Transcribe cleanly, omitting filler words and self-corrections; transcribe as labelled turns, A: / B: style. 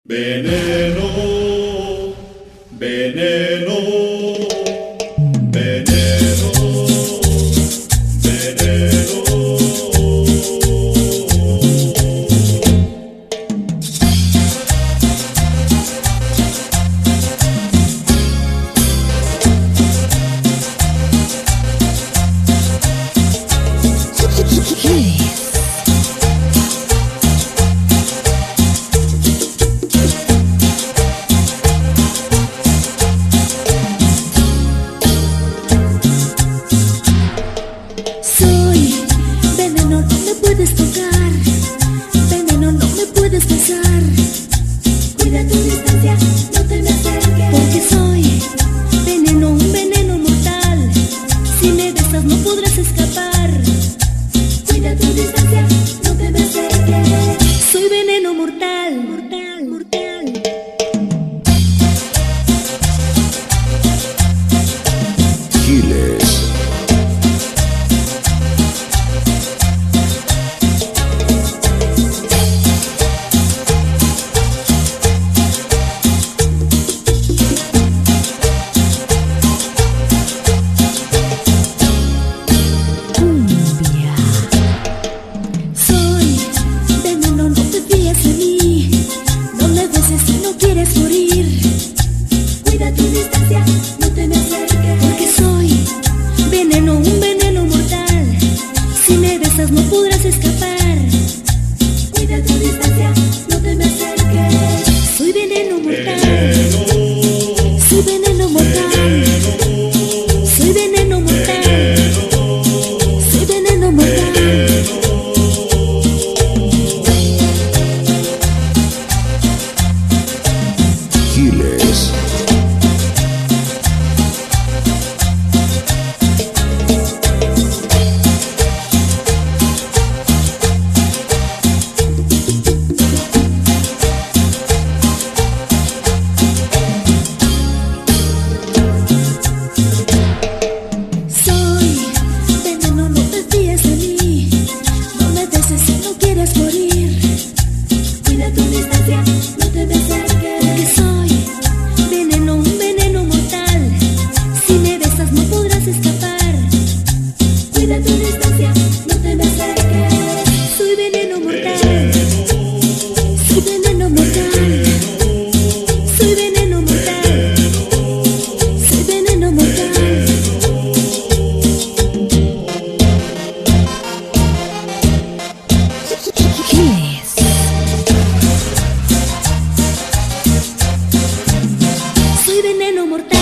A: Veneno, veneno, veneno, veneno.
B: Puedes tocar, veneno, no me puedes besar. Cuida tu distancia, no te me acerques, porque soy veneno, un veneno mortal. Si me besas no podrás escapar. Cuida tu distancia, no te me acerques. Soy veneno mortal, mortal, mortal.
C: Giles.
B: Si no quieres morir, cuida tu distancia, no te me acerques, porque soy veneno, un veneno mortal. Si me besas no podrás escapar. Cuida tu distancia, no te me acerques. Soy veneno mortal. Soy veneno mortal. Soy veneno mortal. Soy veneno mortal.
C: Giles.
B: Soy veneno, no te fíes de mí. No me beses si no quieres morir. Cuida tu distancia, no te me acerques, porque soy veneno, un veneno mortal. Si me besas no podrás escapar. Cuida tu distancia, no te me acerques. Soy veneno mortal. Soy veneno mortal. Soy veneno mortal. Soy veneno mortal. Soy veneno mortal.